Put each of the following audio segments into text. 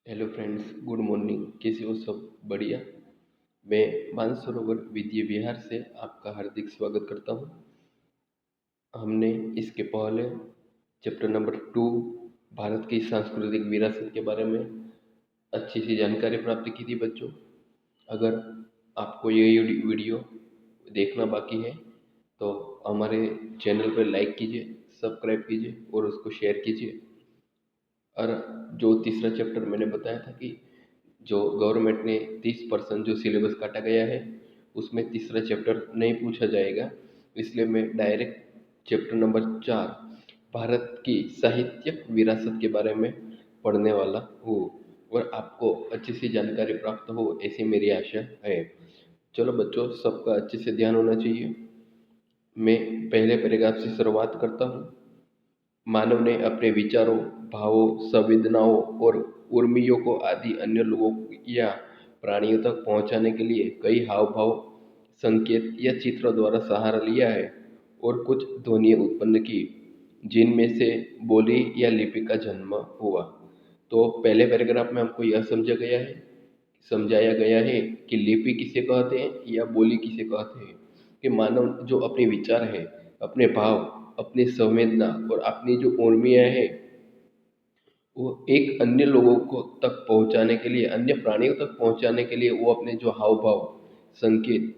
Hello friends, good morning. कैसे हो सब? बढ़िया। मैं मानसरोवर विद्या विहार से आपका हार्दिक स्वागत करता हूँ। हमने इसके पहले चैप्टर नंबर 2 भारत की सांस्कृतिक विरासत के बारे में अच्छी सी जानकारी प्राप्त की थी बच्चों। अगर आपको ये वीडियो देखना बाकी है तो हमारे चैनल पर लाइक कीजिए, सब्सक्राइब कीजिए और उसको शेयर कीजिए। और जो तीसरा चैप्टर मैंने बताया था कि जो गवर्नमेंट ने 30% जो सिलेबस काटा गया है उसमें तीसरा चैप्टर नहीं पूछा जाएगा, इसलिए मैं डायरेक्ट चैप्टर नंबर 4 भारत की साहित्यिक विरासत के बारे में पढ़ने वाला हूँ और आपको अच्छी सी जानकारी प्राप्त हो ऐसी मेरी आशा है। चलो बच्चों, सबका अच्छे से ध्यान होना चाहिए। मैं पहले पैराग्राफ से शुरुआत करता हूँ। मानव ने अपने विचारों, भावों, संवेदनाओं और उर्मियों को आदि अन्य लोगों या प्राणियों तक पहुंचाने के लिए कई हाव भाव, संकेत या चित्रों द्वारा सहारा लिया है और कुछ ध्वनियाँ उत्पन्न की, जिनमें से बोली या लिपि का जन्म हुआ। तो पहले पैराग्राफ में हमको यह समझाया गया है कि लिपि किसे कहते हैं या बोली किसे कहते हैं। कि मानव जो अपने विचार है, अपने भाव, अपनी संवेदना और अपनी जो उर्मियाँ हैं वो एक अन्य लोगों को तक पहुंचाने के लिए, अन्य प्राणियों तक पहुंचाने के लिए वो अपने जो हाव भाव, संकेत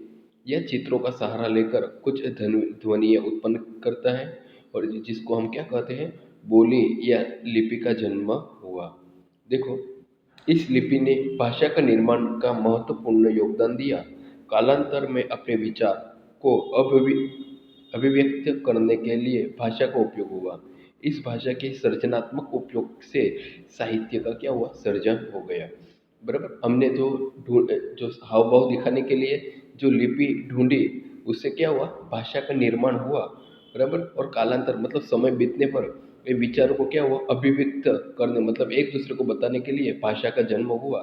या चित्रों का सहारा लेकर कुछ ध्वनियाँ उत्पन्न करता है और जिसको हम क्या कहते हैं, बोली या लिपि का जन्म हुआ। देखो, इस लिपि ने भाषा का निर्माण का महत्वपूर्ण योगदान दिया। कालांतर में अपने विचार को अभिव्यक्त करने के लिए भाषा का उपयोग हुआ। इस भाषा के सृजनात्मक उपयोग से साहित्य का क्या हुआ, सर्जन हो गया। बराबर। हमने जो हाव भाव दिखाने के लिए जो लिपि ढूंढी, उससे क्या हुआ, भाषा का निर्माण हुआ। बराबर। और कालांतर मतलब समय बीतने पर ये विचारों को क्या हुआ, अभिव्यक्त करने मतलब एक दूसरे को बताने के लिए भाषा का जन्म हुआ।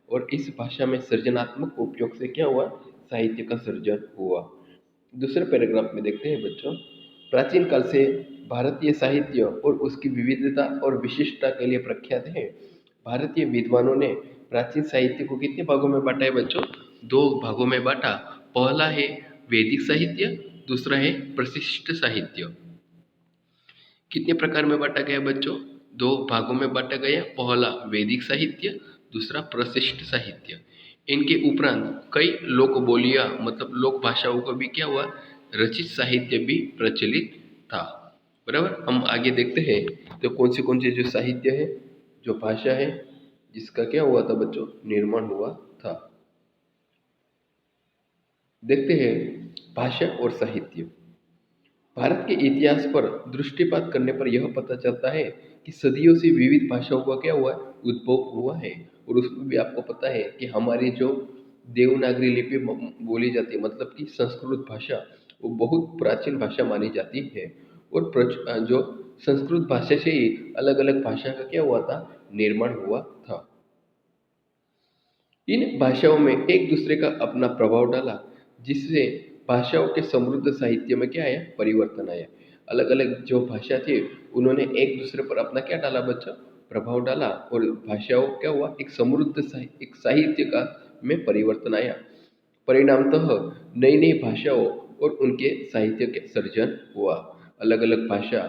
और इस भाषा में सृजनात्मक उपयोग से क्या हुआ, साहित्य का सर्जन हुआ। दूसरे पैराग्राफ में देखते हैं बच्चों। प्राचीन काल से भारतीय साहित्य और उसकी विविधता और विशिष्टता के लिए प्रख्यात है। भारतीय विद्वानों ने प्राचीन साहित्य को कितने भागों में बांटा है बच्चों? 2 भागों में बांटा। पहला है वैदिक साहित्य, दूसरा है प्रशिष्ट साहित्य। कितने प्रकार में बांटा गया बच्चों? 2 भागों में बांटा गया। पहला वैदिक साहित्य, दूसरा प्रशिष्ट साहित्य। इनके उपरांत कई लोक बोलियां मतलब लोक भाषाओं का भी क्या हुआ, रचित साहित्य भी प्रचलित था। बराबर। हम आगे देखते हैं तो कौन से जो साहित्य है, जो भाषा है, जिसका क्या हुआ था बच्चों, निर्माण हुआ था। देखते हैं भाषा और साहित्य। भारत के इतिहास पर दृष्टिपात करने पर यह पता चलता है कि सदियों से विविध भाषाओं का क्या हुआ है, उद्भव हुआ है। और उसमें भी आपको पता है कि हमारी जो देवनागरी लिपि बोली जाती है, मतलब कि संस्कृत भाषा, वो बहुत प्राचीन भाषा मानी जाती है। और जो संस्कृत भाषा से ही अलग अलग भाषा का क्या हुआ था, निर्माण हुआ था। इन भाषाओं में एक दूसरे का अपना प्रभाव डाला, जिससे भाषाओं के समृद्ध साहित्य में क्या आया, परिवर्तन आया। अलग अलग जो भाषा थी उन्होंने एक दूसरे पर अपना क्या डाला बच्चा, प्रभाव डाला। और भाषाओं क्या हुआ, एक समृद्ध एक साहित्य का में परिवर्तन आया। परिणामतः नई नई भाषाओं और उनके साहित्य के सर्जन हुआ। अलग अलग भाषा,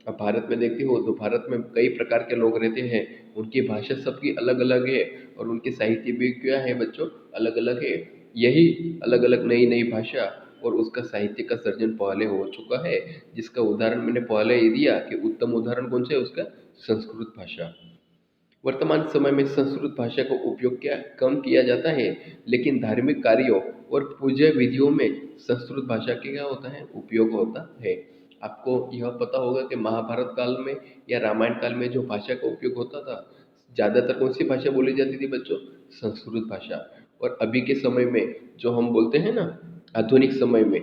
अब भारत में देखते हो तो भारत में कई प्रकार के लोग रहते हैं, उनकी भाषा सबकी अलग अलग है और उनके साहित्य भी क्या है बच्चों, अलग अलग है। यही अलग अलग नई नई भाषा और उसका साहित्य का सर्जन पहले हो चुका है, जिसका उदाहरण मैंने पहले ही दिया कि उत्तम उदाहरण कौन सा है उसका, संस्कृत भाषा। वर्तमान समय में संस्कृत भाषा का उपयोग क्या कम किया जाता है, लेकिन धार्मिक कार्यों और पूजा विधियों में संस्कृत भाषा के क्या होता है, उपयोग होता है। आपको यह पता होगा कि महाभारत काल में या रामायण काल में जो भाषा का उपयोग होता था, ज़्यादातर कौन सी भाषा बोली जाती थी बच्चों, संस्कृत भाषा। और अभी के समय में जो हम बोलते हैं ना, आधुनिक समय में,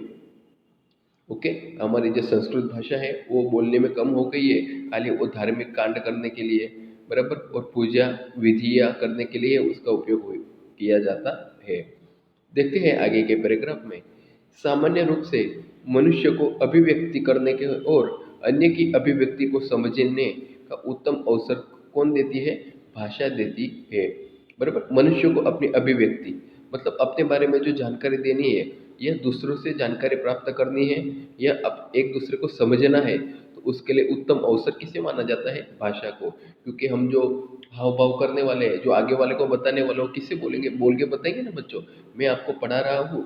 ओके, हमारी जो संस्कृत भाषा है वो बोलने में कम हो गई है, खाली वो धार्मिक कांड करने के लिए, बराबर, और पूजा विधियाँ करने के लिए उसका उपयोग किया जाता है। देखते हैं आगे के पैराग्राफ में। सामान्य रूप से मनुष्य को अभिव्यक्ति करने के और अन्य की अभिव्यक्ति को समझने का उत्तम अवसर कौन देती है, भाषा देती है। बराबर, मनुष्य को अपनी अभिव्यक्ति मतलब अपने बारे में जो जानकारी देनी है या दूसरों से जानकारी प्राप्त करनी है या एक दूसरे को समझना है, तो उसके लिए उत्तम अवसर किसे माना जाता है? भाषा को। क्योंकि हम जो हाव भाव करने वाले हैं, जो आगे वाले को बताने वाले हो, किससे बोलेंगे? बोल के बताएंगे ना बच्चों। मैं आपको पढ़ा रहा हूँ,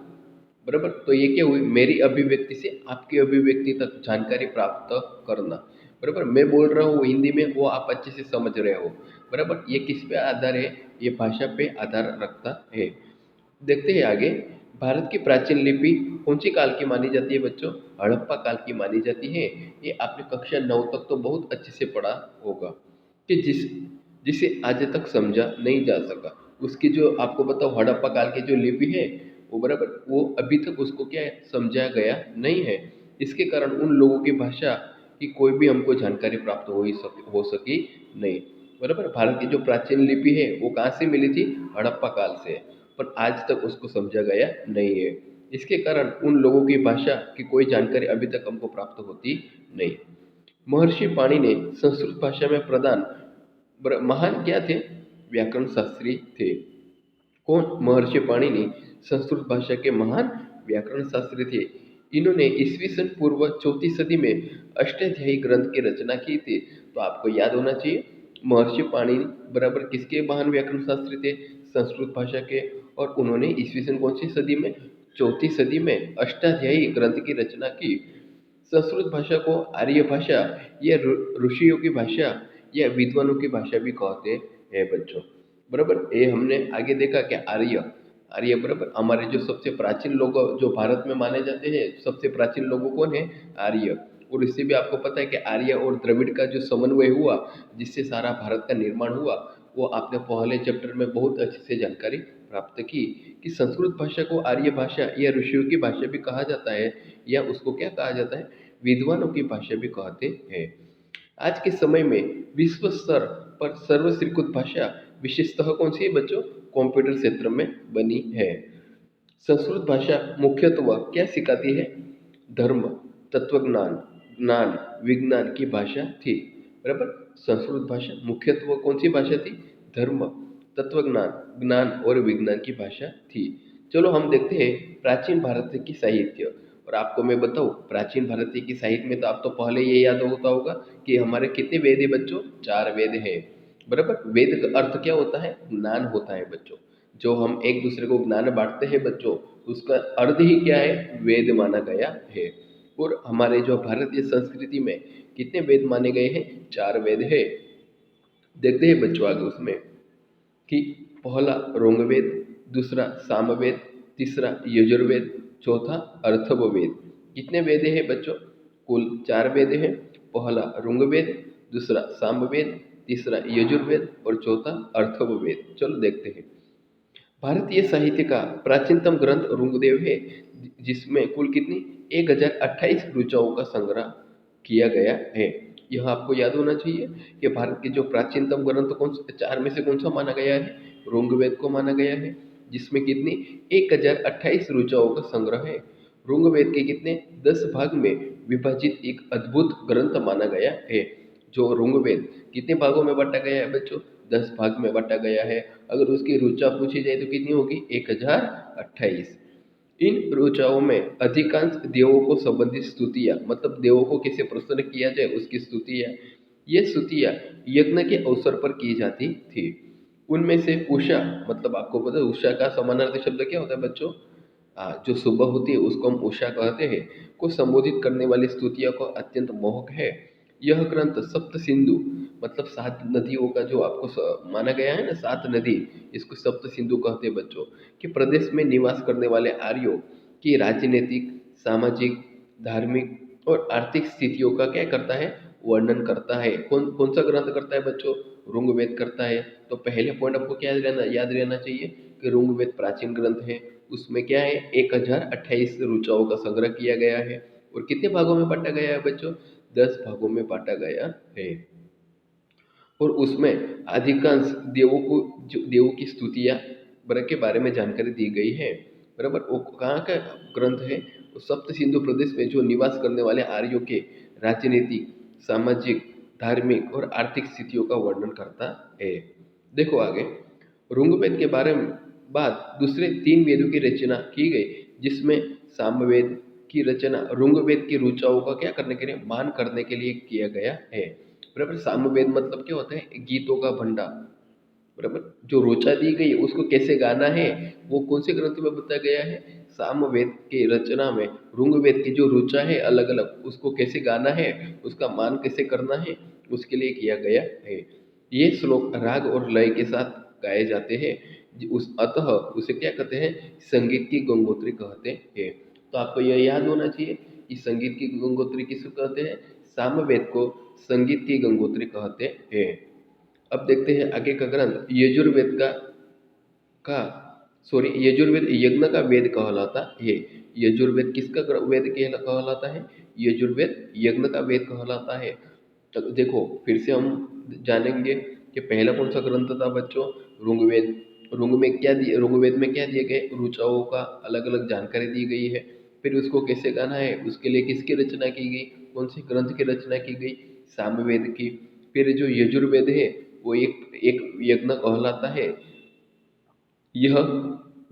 बराबर, तो ये क्या हुई? मेरी अभिव्यक्ति से आपकी अभिव्यक्ति तक जानकारी प्राप्त करना। बराबर, मैं बोल रहा हूँ हिंदी में, वो आप अच्छे से समझ रहे हो। बराबर, ये किस पे आधार है? ये भाषा पे आधार रखता है। देखते हैं आगे। भारत की प्राचीन लिपि कौन सी काल की मानी जाती है बच्चों? हड़प्पा काल की मानी जाती है। ये आपने कक्षा 9 तक तो बहुत अच्छे से पढ़ा होगा कि जिसे आज तक समझा नहीं जा सका, उसकी जो आपको बताओ हड़प्पा काल की जो लिपि है, वो बराबर वो अभी तक उसको क्या है, समझा गया नहीं है। इसके कारण उन लोगों की भाषा की कोई भी हमको जानकारी प्राप्त हो सकी नहीं। बराबर, भारत की जो प्राचीन लिपि है वो कहाँ से मिली थी? हड़प्पा काल से। पर आज तक उसको समझा गया नहीं है। इसके कारण उन लोगों की भाषा की कोई जानकारी अभी तक हमको प्राप्त होती नहीं। महर्षि पाणि ने संस्कृत भाषा में प्रदान महान क्या थे? व्याकरण शास्त्री थे। कौन? महर्षि पाणिनि संस्कृत भाषा के महान व्याकरण शास्त्री थे। इन्होंने ईस्वी सन पूर्व 4वीं सदी में अष्टाध्यायी ग्रंथ की रचना की थी। तो आपको याद होना चाहिए, महर्षि पाणिनि बराबर किसके महान व्याकरण शास्त्री थे? संस्कृत भाषा के। और उन्होंने ईस्वी सन कौन सी सदी में? 4वीं सदी में अष्टाध्यायी ग्रंथ की रचना की। संस्कृत भाषा को आर्य भाषा या ऋषियों की भाषा या विद्वानों की भाषा भी कहते हैं बच्चों। बराबर, ये हमने आगे देखा कि आर्य आर्य बराबर हमारे जो सबसे प्राचीन लोग जो भारत में माने जाते हैं, सबसे प्राचीन लोगों कौन है? आर्य। और इससे भी आपको पता है कि आर्य और द्रविड़ का जो समन्वय हुआ, जिससे सारा भारत का निर्माण हुआ, वो आपने पहले चैप्टर में बहुत अच्छे से जानकारी प्राप्त की कि संस्कृत भाषा को आर्य भाषा या ऋषियों की भाषा भी कहा जाता है, या उसको क्या कहा जाता है? विद्वानों की भाषा भी कहते हैं। आज के समय में विश्व स्तर पर सर्वस्वीकृत भाषा विशेषतः कौन सी है बच्चों? कंप्यूटर क्षेत्र में बनी है। संस्कृत भाषा मुख्यत्व क्या सिखाती है? धर्म, तत्वज्ञान, ज्ञान, विज्ञान की भाषा थी। बराबर, संस्कृत भाषा मुख्यत्व कौन सी भाषा थी? धर्म, तत्वज्ञान, ज्ञान और विज्ञान की भाषा थी। चलो हम देखते हैं प्राचीन भारत की साहित्य। और आपको मैं बताऊं, प्राचीन भारतीय की साहित्य में तो आप तो पहले ये याद होता होगा कि हमारे कितने वेद है बच्चों? 4 वेद है। बराबर, वेद का अर्थ क्या होता है? ज्ञान होता है बच्चों। जो हम एक दूसरे को ज्ञान बांटते हैं बच्चों, उसका अर्थ ही क्या है? वेद माना गया है। और हमारे जो भारतीय संस्कृति में कितने वेद माने गए हैं? 4 वेद है। देखते हैं बच्चों आगे उसमें कि पहला रोंगवेद, दूसरा सामवेद, तीसरा यजुर्वेद, चौथा अर्थववेद। कितने वेद हैं बच्चों? कुल 4 वेद हैं। पहला ऋग्वेद, दूसरा सामवेद, तीसरा यजुर्वेद और चौथा अर्थववेद। चलो देखते हैं। भारतीय साहित्य का प्राचीनतम ग्रंथ ऋग्वेद है, जिसमें कुल कितनी? 1028 ऋचाओं का संग्रह किया गया है। यह आपको याद होना चाहिए कि भारत के जो प्राचीनतम ग्रंथ 4 में से कौन सा माना गया है? ऋग्वेद को माना गया है, जिसमें कितनी? 1028 ऋचाओं का संग्रह है। ऋग्वेद के कितने? 10 भाग में विभाजित एक अद्भुत ग्रंथ माना गया है। जो ऋग्वेद कितने भागों में बांटा गया है बच्चों? 10 भाग में बांटा गया है। अगर उसकी ऋचा पूछी जाए तो कितनी होगी? 1028। इन ऋचाओं में अधिकांश देवों को संबंधित स्तुतियाँ, मतलब देवों को कैसे प्रसन्न किया जाए उसकी स्तुतियाँ, ये स्तुतियाँ यज्ञ के अवसर पर की जाती थी। उनमें से उषा, मतलब आपको पता है उषा का समानार्थी शब्द क्या होता है बच्चों? जो सुबह होती है उसको हम उषा कहते हैं, को संबोधित करने वाली स्तुतियों को अत्यंत मोहक है। यह ग्रंथ सप्त सिंधु, मतलब 7 नदियों का जो आपको माना गया है ना, 7 नदी, इसको सप्त सिंधु कहते हैं बच्चों, कि प्रदेश में निवास करने वाले आर्यों की राजनीतिक, सामाजिक, धार्मिक और आर्थिक स्थितियों का क्या करता है? वर्णन करता है। कौन कौन सा ग्रंथ करता है बच्चों? ऋग्वेद करता है। तो पहले पॉइंट आपको क्या याद रहना चाहिए कि ऋग्वेद प्राचीन ग्रंथ है। उसमें क्या है? 1028 ऋचाओं का संग्रह किया गया है। और कितने भागों में बांटा गया है बच्चों? 10 भागों में बांटा गया है। और उसमें अधिकांश देवों को, जो देवों की स्तुतियाँ के बारे में जानकारी दी गई है। बराबर, वो कहाँ का ग्रंथ है? वो सप्त सिंधु प्रदेश में जो निवास करने वाले आर्यों के राजनीतिक, सामाजिक, धार्मिक और आर्थिक स्थितियों का वर्णन करता है। देखो आगे, ऋग्वेद के बारे में बाद दूसरे 3 वेदों की रचना की गई, जिसमें सामवेद की रचना ऋग्वेद की ऋचाओं का क्या करने के लिए, मान करने के लिए किया गया है। बराबर, सामवेद मतलब क्या होता है, गीतों का भंडार। बराबर, जो ऋचा दी गई है उसको कैसे गाना है वो कौन से ग्रंथ में बताया गया है, सामवेद की रचना में। ऋग्वेद की जो ऋचा है अलग अलग, उसको कैसे गाना है, उसका मान कैसे करना है, उसके लिए किया गया है। ये श्लोक राग और लय के साथ गाए जाते हैं। उस अतः उसे क्या कहते हैं, संगीत की गंगोत्री कहते हैं। तो आपको यह याद होना चाहिए कि संगीत की गंगोत्री किसको कहते हैं, सामवेद को संगीत की गंगोत्री कहते हैं। अब देखते हैं आगे का ग्रंथ यजुर्वेद का सॉरी यजुर्वेद यज्ञ का वेद कहलाता है। यजुर्वेद किसका वेद कहलाता है, यजुर्वेद यज्ञ का वेद कहलाता है। तो देखो फिर से हम जानेंगे कि पहला कौन सा ग्रंथ था बच्चों, ऋग्वेद। ऋग्वेद में क्या दिए गए, ऋचाओं का अलग अलग जानकारी दी गई है। फिर उसको कैसे गाना है, उसके लिए किसकी रचना की गई, कौन से ग्रंथ की रचना की गई, सामवेद की। फिर जो यजुर्वेद है वो एक एक यज्ञ कहलाता है। यह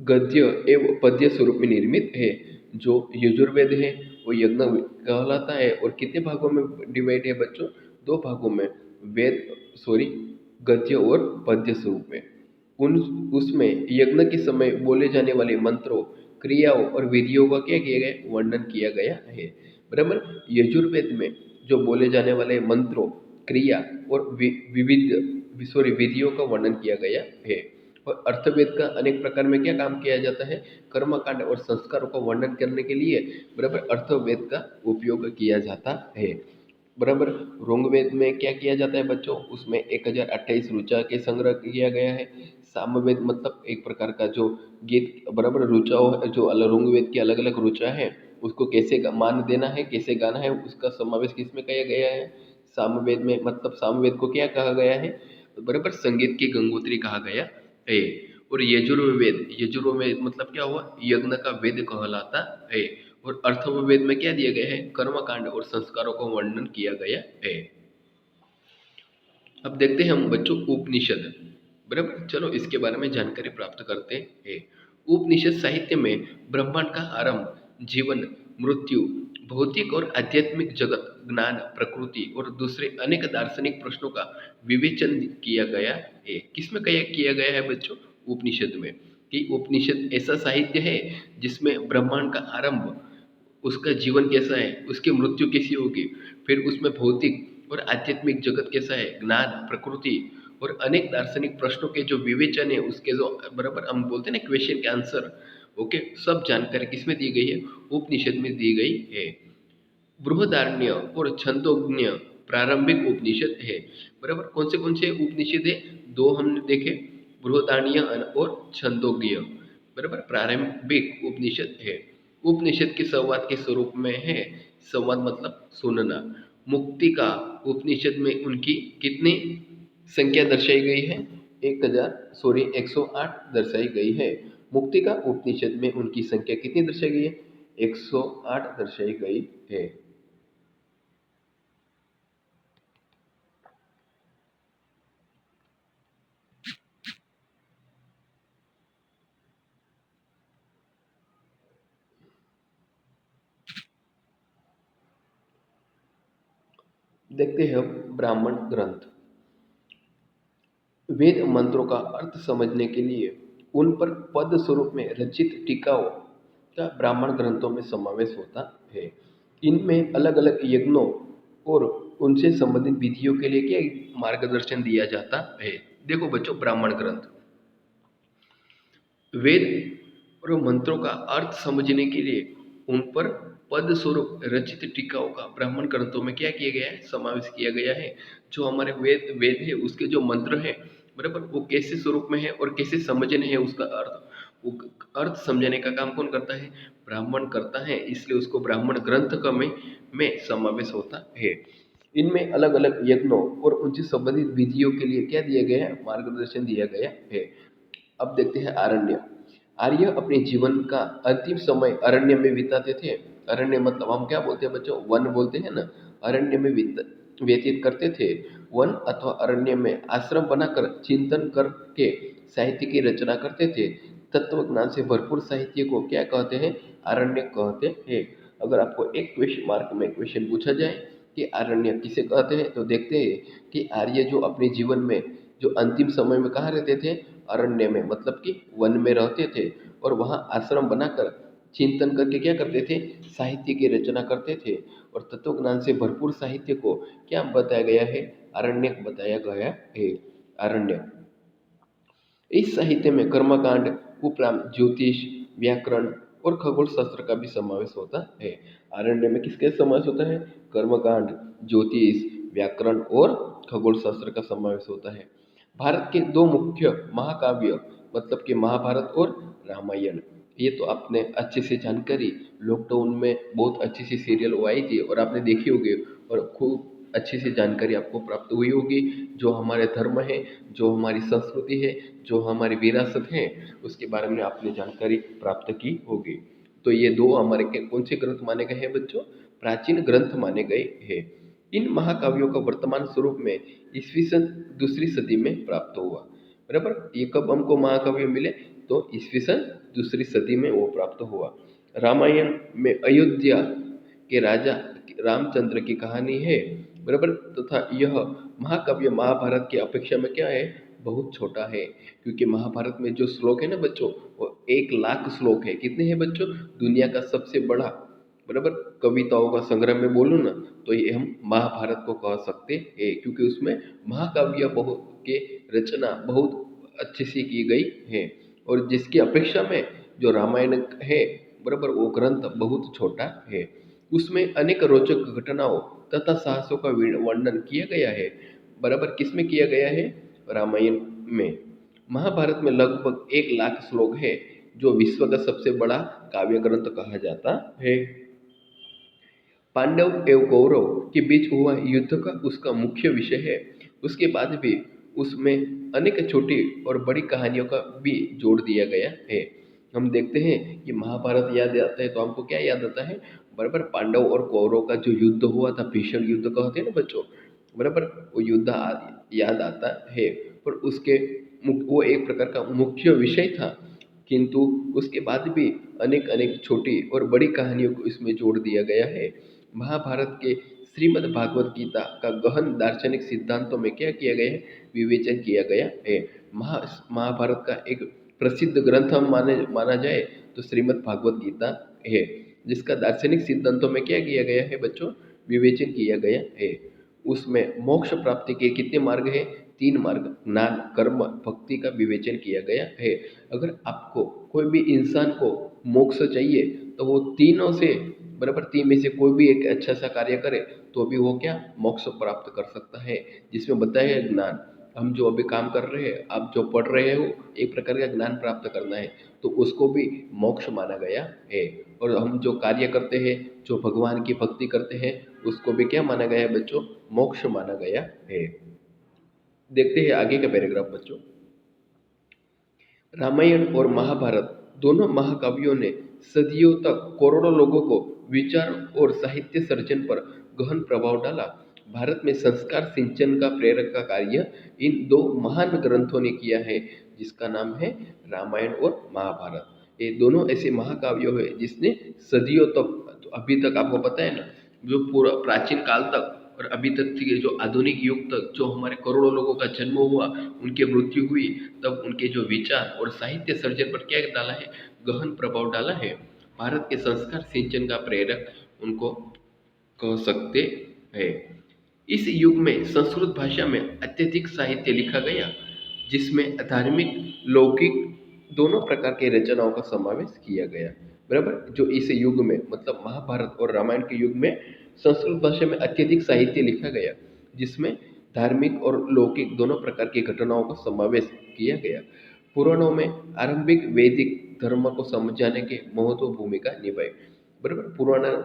गद्य एवं पद्य स्वरूप में निर्मित है। जो यजुर्वेद है वो यज्ञ कहलाता है और कितने भागों में डिवाइड है बच्चों, 2 भागों में, वेद सॉरी गद्य और पद्य स्वरूप में। उन उसमें यज्ञ के समय बोले जाने वाले मंत्रों, क्रियाओं और विधियों का क्या किया गया, वर्णन किया गया है। बराबर, यजुर्वेद में जो बोले जाने वाले मंत्रों, क्रिया और विविध सॉरी विधियों का वर्णन किया गया है। और अर्थवेद का अनेक प्रकार में क्या काम किया जाता है, कर्मकांड और संस्कारों का वर्णन करने के लिए बराबर अर्थवेद का उपयोग किया जाता है। बराबर, ऋग्वेद में क्या किया जाता है बच्चों, उसमें 1028 ऋचा के संग्रह किया गया है। सामवेद मतलब एक प्रकार का जो गीत, बराबर ऋचाओं जो ऋग्वेद की अलग अलग ऋचा है उसको कैसे मान देना है, कैसे गाना है, उसका समावेश किसमें किया गया है, सामवेद में। मतलब सामवेद को क्या कहा गया है, बराबर संगीत की गंगोत्री कहा गया है। और यजुर्वेद मतलब क्या हुआ, यज्ञ का वेद कहलाता है। और अर्थवेद में क्या दिया गया है, कर्मकांड और संस्कारों का वर्णन किया गया है। अब देखते हैं हम बच्चों उपनिषद। बराबर, चलो इसके बारे में जानकारी प्राप्त करते हैं। उपनिषद साहित्य में ब्रह्मांड का आरंभ, जीवन, मृत्यु, भौतिक और आध्यात्मिक जगत, ज्ञान, प्रकृति और दूसरे अनेक दार्शनिक प्रश्नों का विवेचन किया गया है। किसमें किया गया है बच्चों, उपनिषद में। कि उपनिषद ऐसा साहित्य है जिसमें ब्रह्मांड का आरंभ, उसका जीवन कैसा है, उसकी मृत्यु कैसी होगी, फिर उसमें भौतिक और आध्यात्मिक जगत कैसा है, ज्ञान, प्रकृति और अनेक दार्शनिक प्रश्नों के जो विवेचन है, उसके जो बराबर हम बोलते हैं ना क्वेश्चन के आंसर, ओके, सब जानकारी किसमें दी गई है, उपनिषद में दी गई है। बृहदारण्य और छंदोग्य प्रारंभिक उपनिषद है। बराबर, कौन से उपनिषद है, 2 हमने देखे, बृहदारण्य और छंदोग्य। बराबर, प्रारंभिक उपनिषद है। उपनिषद के संवाद के स्वरूप में है। संवाद मतलब सुनना। मुक्ति का उपनिषद में उनकी कितनी संख्या दर्शाई गई है, 108 दर्शाई गई है। मुक्ति का उपनिषद में उनकी संख्या कितनी दर्शाई गई है, 108 दर्शाई गई है। देखते हैं अब ब्राह्मण ग्रंथ। वेद मंत्रों का अर्थ समझने के लिए उन पर पद स्वरूप में रचित टीकाओं का ब्राह्मण ग्रंथों में समावेश होता है। इनमें अलग अलग यज्ञों और उनसे संबंधित विधियों के लिए क्या मार्गदर्शन दिया जाता है। देखो बच्चों, ब्राह्मण ग्रंथ वेद और मंत्रों का अर्थ समझने के लिए उन पर पद स्वरूप रचित टीकाओं का ब्राह्मण ग्रंथों में क्या किया गया है, समावेश किया गया है। जो हमारे वेद वेद है उसके जो मंत्र हैं, बराबर, वो कैसे स्वरूप में है और कैसे समझने हैं उसका अर्थ, वो अर्थ समझने का काम कौन करता है, ब्राह्मण करता है। इसलिए उसको ब्राह्मण ग्रंथ का में समावेश होता है। इनमें अलग अलग यज्ञों और उनसे संबंधित विधियों के लिए क्या दिया गया है, मार्गदर्शन दिया गया है। अब देखते हैं आरण्य। आर्य अपने जीवन का अंतिम समय अरण्य में बिताते थे। अरण्य मतलब हम क्या बोलते हैं बच्चों, वन बोलते हैं ना। अरण्य में व्यतीत करते थे। वन अथवा अरण्य में आश्रम बनाकर चिंतन करके साहित्य की रचना करते थे। तत्व ज्ञान से भरपूर साहित्य को क्या कहते हैं? आरण्य कहते हैं। अगर आपको एक क्वेश्चन मार्क में क्वेश्चन पूछा जाए कि आरण्य किसे कहते हैं, तो देखते हैं कि आर्य जो अपने जीवन में जो अंतिम समय में कहाँ रहते थे? अरण्य में, मतलब कि वन में रहते थे और वहाँ आश्रम बनाकर चिंतन करके क्या करते थे? साहित्य की रचना करते थे। और तत्व ज्ञान से भरपूर साहित्य को क्या बताया गया है? आरण्यक बताया गया है। आरण्य। इस साहित्य में कर्मकांड उपरांत ज्योतिष, व्याकरण और खगोल शास्त्र का भी समावेश होता है। आरण्य में किसका समावेश होता है? कर्मकांड, ज्योतिष, व्याकरण और खगोल शास्त्र का समावेश होता है। भारत के दो मुख्य महाकाव्य मतलब कि महाभारत और रामायण, ये तो आपने अच्छे से जानकारी, लॉकडाउन में बहुत अच्छी सी सीरियल वो आई थी और आपने देखी होगी और खूब अच्छी सी जानकारी आपको प्राप्त हुई होगी। जो हमारे धर्म है, जो हमारी संस्कृति है, जो हमारी विरासत है, उसके बारे में आपने जानकारी प्राप्त की होगी। तो ये दो हमारे कौन से ग्रंथ माने गए हैं बच्चों? प्राचीन ग्रंथ माने गए हैं। इन महाकाव्यों का वर्तमान स्वरूप में ईस्वी सन दूसरी सदी में प्राप्त हुआ। बराबर, ये कब हमको महाकाव्य मिले? तो ईस्वी सन दूसरी सदी में वो प्राप्त हुआ। रामायण में अयोध्या के राजा रामचंद्र की कहानी है। बराबर, तथा यह महाकाव्य महाभारत की अपेक्षा में क्या है? बहुत छोटा है। क्योंकि महाभारत में जो श्लोक है ना बच्चों, वो 1,00,000 श्लोक है। कितने हैं बच्चों? दुनिया का सबसे बड़ा, बराबर, कविताओं का संग्रह में बोलूँ ना, तो ये हम महाभारत को कह सकते हैं। क्योंकि उसमें महाकाव्य बहुत के रचना बहुत अच्छी सी की गई है और जिसकी अपेक्षा में जो रामायण है, बराबर, वो ग्रंथ बहुत छोटा है। उसमें अनेक रोचक घटनाओं तथा साहसों का वर्णन किया गया है। बराबर, किसमें किया गया है? रामायण में। महाभारत में लगभग 1,00,000 श्लोक है, जो विश्व का सबसे बड़ा काव्य ग्रंथ कहा जाता है। पांडव एवं कौरव के बीच हुआ युद्ध का उसका मुख्य विषय है। उसके बाद भी उसमें अनेक छोटी और बड़ी कहानियों का भी जोड़ दिया गया है। हम देखते हैं कि महाभारत याद आता है तो हमको क्या याद आता है? बराबर, पांडव और कौरव का जो युद्ध हुआ था, भीषण युद्ध कहते हैं ना बच्चों, बराबर, वो युद्ध याद आता है। पर उसके वो एक प्रकार का मुख्य विषय था, किंतु उसके बाद भी अनेक अनेक छोटी और बड़ी कहानियों को इसमें जोड़ दिया गया है। महाभारत के श्रीमद् भागवत गीता का गहन दार्शनिक सिद्धांतों में क्या किया गया है? विवेचन किया गया है। महाभारत का एक प्रसिद्ध ग्रंथ हम माना जाए तो श्रीमद् भागवत गीता है, जिसका दार्शनिक सिद्धांतों में क्या किया गया है बच्चों? विवेचन किया गया है। उसमें मोक्ष प्राप्ति के कितने मार्ग हैं? 3 मार्ग, ज्ञान, कर्म, भक्ति का विवेचन किया गया है। अगर आपको कोई भी इंसान को मोक्ष चाहिए तो वो तीनों से, बराबर, 3 में से कोई भी एक अच्छा सा कार्य करे तो भी वो क्या? मोक्ष प्राप्त कर सकता है। जिसमें बताया है ज्ञान, हम जो अभी काम कर रहे हैं, आप जो पढ़ रहे हो, एक प्रकार का ज्ञान प्राप्त करना है, तो उसको भी मोक्ष माना गया है। और हम जो कार्य करते हैं, जो भगवान की भक्ति करते हैं, उसको भी क्या माना गया है बच्चों? मोक्ष माना गया है। देखते हैं आगे का पैराग्राफ बच्चों। रामायण और महाभारत दोनों महाकाव्यों ने सदियों तक करोड़ों लोगों को विचार और साहित्य सर्जन पर गहन प्रभाव डाला। भारत में संस्कार सिंचन का प्रेरक का कार्य इन दो महान ग्रंथों ने किया है, जिसका नाम है रामायण और महाभारत। ये दोनों ऐसे महाकाव्य है जिसने सदियों तक, तो अभी तक आपको पता है ना, जो पूरा प्राचीन काल तक और अभी तक के जो आधुनिक युग तक जो हमारे करोड़ों लोगों का जन्म हुआ, उनकी मृत्यु हुई, तब उनके जो विचार और साहित्य सर्जन पर क्या डाला है? गहन प्रभाव डाला है। भारत के संस्कार सिंचन का प्रेरक उनको कह सकते हैं। इस युग में संस्कृत भाषा में अत्यधिक साहित्य लिखा गया, जिसमें धार्मिक, लौकिक दोनों प्रकार के रचनाओं का समावेश किया गया। बराबर, जो इस युग में मतलब महाभारत और रामायण के युग में संस्कृत भाषा में अत्यधिक साहित्य लिखा गया, जिसमें धार्मिक और लौकिक दोनों प्रकार की घटनाओं का समावेश किया गया। पुराणों में आरंभिक वैदिक धर्म को समझाने के महत्व भूमिका निभाई। बराबर,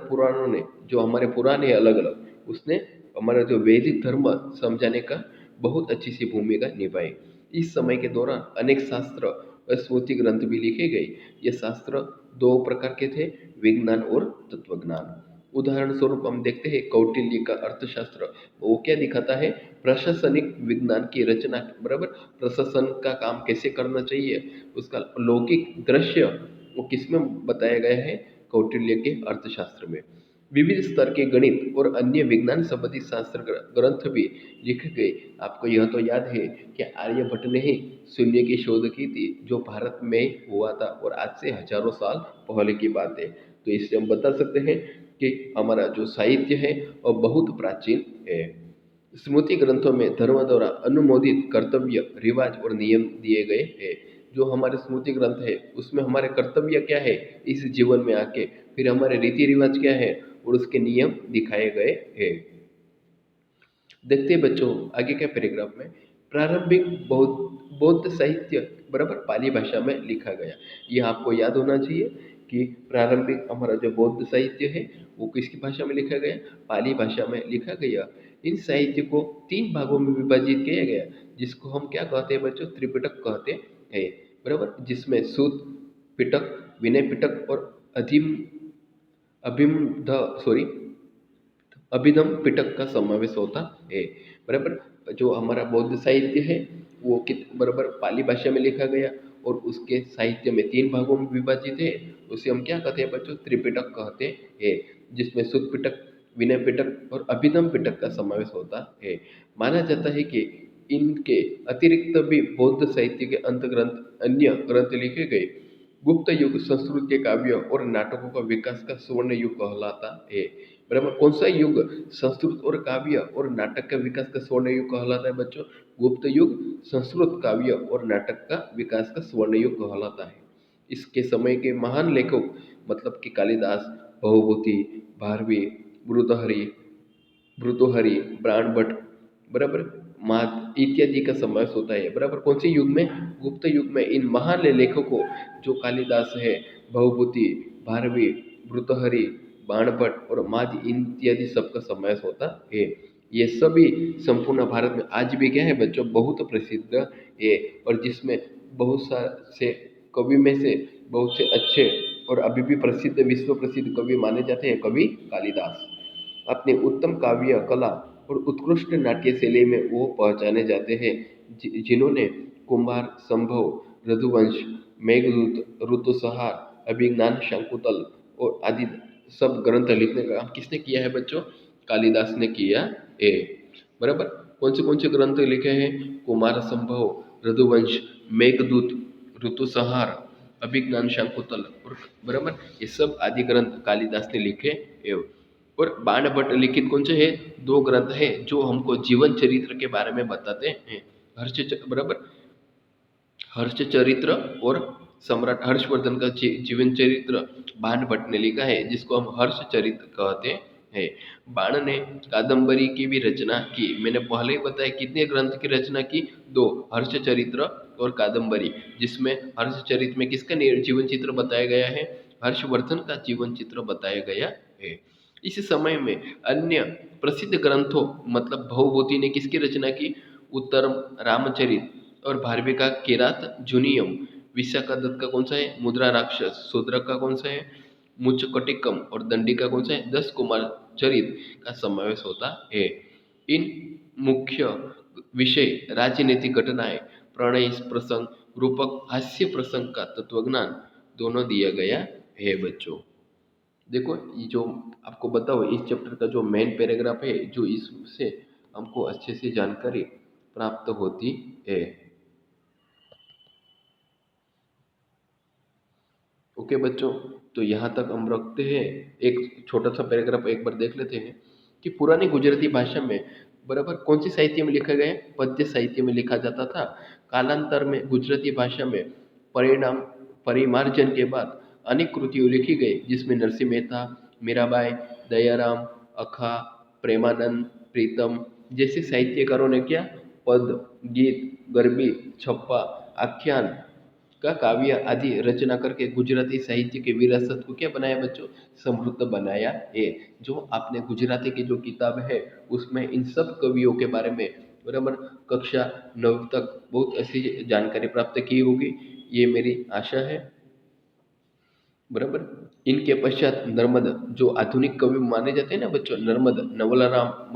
पुराणों ने, जो हमारे पुराण है अलग अलग, उसने हमारा जो वैदिक धर्म समझाने का बहुत अच्छी सी भूमिका निभाई। इस समय के दौरान अनेक शास्त्र और स्मृति ग्रंथ भी लिखे गए। ये शास्त्र दो प्रकार के थे, विज्ञान और तत्वज्ञान। उदाहरण स्वरूप हम देखते हैं कौटिल्य का अर्थशास्त्र, वो क्या दिखाता है, प्रशासनिक विज्ञान की रचना, बराबर, प्रशासन का काम कैसे करना चाहिए उसका लौकिक दृश्य वो किसमें बताया गया है, कौटिल्य के अर्थशास्त्र में। विविध स्तर के गणित और अन्य विज्ञान संबंधी शास्त्र ग्रंथ भी लिखे गए। आपको यह तो याद है कि आर्यभट्ट ने ही शून्य की शोध की थी, जो भारत में हुआ था और आज से हजारों साल पहले की बात है। तो इससे हम बता सकते हैं कि हमारा जो साहित्य है वह बहुत प्राचीन है। स्मृति ग्रंथों में धर्म द्वारा अनुमोदित कर्तव्य, रिवाज और नियम दिए गए हैं। जो हमारे स्मृति ग्रंथ है उसमें हमारे कर्तव्य क्या है इस जीवन में आके, फिर हमारे रीति रिवाज क्या है और उसके नियम दिखाए गए हैं। देखते हैं बच्चों आगे के पैराग्राफ में, प्रारंभिक बौद्ध साहित्य, बराबर, पाली भाषा में लिखा गया। यह आपको याद होना चाहिए कि प्रारंभिक हमारा जो बौद्ध साहित्य है वो किसकी भाषा में लिखा गया, पाली भाषा में लिखा गया। इन साहित्य को 3 भागों में विभाजित किया गया, जिसको हम क्या कहते हैं बच्चों, त्रिपिटक कहते हैं, बराबर, जिसमें सूत पिटक, विनय पिटक और अधिम अभिम सॉरी अभिधम पिटक का समावेश होता है, बराबर। जो हमारा बौद्ध साहित्य है वो कित बराबर पाली भाषा में लिखा गया और उसके साहित्य में 3 भागों में विभाजित है। उसे हम क्या कहते हैं बच्चों, त्रिपिटक कहते हैं, जिसमें सुत पिटक, विनय पिटक और अभिधम पिटक का समावेश होता है। माना जाता है कि इनके अतिरिक्त भी बौद्ध साहित्य के अंत ग्रंथ, अन्य ग्रंथ लिखे गए। गुप्त युग संस्कृत के काव्य और नाटकों का विकास का स्वर्ण युग कहलाता है, बराबर। कौन सा युग, संस्कृत और काव्य और नाटक का विकास का स्वर्ण युग कहलाता है बच्चों, गुप्त युग संस्कृत काव्य और नाटक का विकास का स्वर्ण युग कहलाता है। इसके समय के महान लेखक मतलब कि कालिदास, भवभूति, भारवी, भर्तृहरि, भर्तृहरि, बाणभट्ट, बराबर, मात इत्यादि का समावेश होता है, बराबर। कौन से युग में, गुप्त युग में। इन महान लेखकों जो कालिदास है, भवभूति, भारवी, भर्तृहरि, बाणभट्ट और माद इत्यादि सबका समावेश होता है। ये सभी संपूर्ण भारत में आज भी क्या है बच्चों, बहुत प्रसिद्ध है, और जिसमें बहुत से कवि में से बहुत से अच्छे और अभी भी प्रसिद्ध, विश्व प्रसिद्ध कवि माने जाते हैं कवि कालिदास। अपनी उत्तम काव्य कला और उत्कृष्ट नाट्य शैली में वो पहचाने जाते हैं, जिन्होंने कुमार संभव, रघुवंश, मेघदूत, ऋतुसंहार, अभिज्ञान शाकुंतल और आदि सब ग्रंथ लिखने का काम किसने किया है बच्चों, कालिदास ने किया है, बराबर। कौन से ग्रंथ लिखे हैं, कुमार संभव, रघुवंश, मेघदूत, ऋतुसंहार, अभिज्ञान शाकुंतल और, बराबर, ये सब आदि ग्रंथ कालिदास ने लिखे हैं। और बाणभट्ट लिखित कौन से है, 2 ग्रंथ है जो हमको जीवन चरित्र के बारे में बताते हैं, बराबर, हर्ष चरित्र और सम्राट हर्षवर्धन का जीवन चरित्र बाणभट्ट ने लिखा है, जिसको हम हर्ष चरित्र कहते हैं। बाण ने कादम्बरी की भी रचना की। मैंने पहले ही बताया कितने ग्रंथ की रचना की, 2, हर्ष चरित्र और कादम्बरी, जिसमें हर्ष चरित्र में किसका जीवन चित्र बताया गया है, हर्षवर्धन का जीवन चित्र बताया गया है। इस समय में अन्य प्रसिद्ध ग्रंथों मतलब भवभूति ने किसकी रचना की, उत्तरम, रामचरित और भारवी का किरात जूनियम, विशाखा दत्त का कौन सा है, मुद्रा राक्षस, शूद्रक का कौन सा है, मुचकटिकम और दंडी का कौन सा है, 10 कुमार चरित का समावेश होता है। इन मुख्य विषय राजनीतिक घटनाएं, प्रणय प्रसंग, रूपक हास्य प्रसंग का तत्वज्ञान दोनों दिया गया है बच्चों। देखो ये जो आपको बताओ इस चैप्टर का जो मेन पैराग्राफ है, जो इससे हमको अच्छे से जानकारी प्राप्त होती है। ओके बच्चों, तो यहाँ तक हम रखते हैं। एक छोटा सा पैराग्राफ एक बार देख लेते हैं कि पुरानी गुजराती भाषा में, बराबर, कौन सी साहित्य में लिखा गया है, पद्य साहित्य में लिखा जाता था। कालांतर में गुजराती भाषा में परिणाम परिमार्जन के बाद अनेक कृतियों लिखी गई, जिसमें नरसिंह मेहता, मीराबाई, दयाराम, अखा, प्रेमानंद, प्रीतम जैसे साहित्यकारों ने क्या, पद, गीत, गरबी, छप्पा, आख्यान का काव्य आदि रचना करके गुजराती साहित्य के विरासत को क्या बनाया बच्चों, समृद्ध बनाया है। जो आपने गुजराती की जो किताब है उसमें इन सब कवियों के बारे में, बराबर, कक्षा 9 तक बहुत ऐसी जानकारी प्राप्त की होगी, ये मेरी आशा है। बराबर। इनके पश्चात नर्मद, जो आधुनिक कवि माने जाते हैं ना बच्चों, नर्मद, नवलराम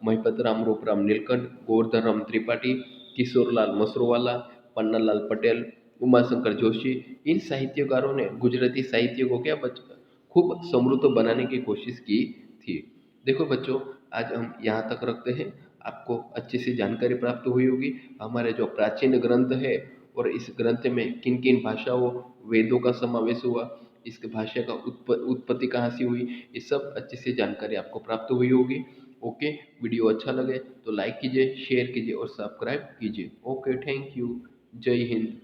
महिपतराम रूपराम नीलकंठ, गोवर्धन राम त्रिपाठी, किशोरलाल मसरोवाला, पन्नालाल पटेल, उमाशंकर जोशी। इन साहित्यकारों ने गुजराती साहित्य को क्या खूब समृद्ध बनाने की कोशिश की थी। देखो बच्चों, आज हम यहाँ तक रखते हैं। आपको अच्छी सी जानकारी प्राप्त हुई होगी हमारे जो प्राचीन ग्रंथ है, और इस ग्रंथ में किन किन भाषाओं, वेदों का समावेश हुआ, इसके भाषा का उत्पत्ति कहाँ से हुई, ये सब अच्छी सी जानकारी आपको प्राप्त हुई होगी। ओके, वीडियो अच्छा लगे तो लाइक कीजिए, शेयर कीजिए और सब्सक्राइब कीजिए। Okay, thank you. जय हिंद।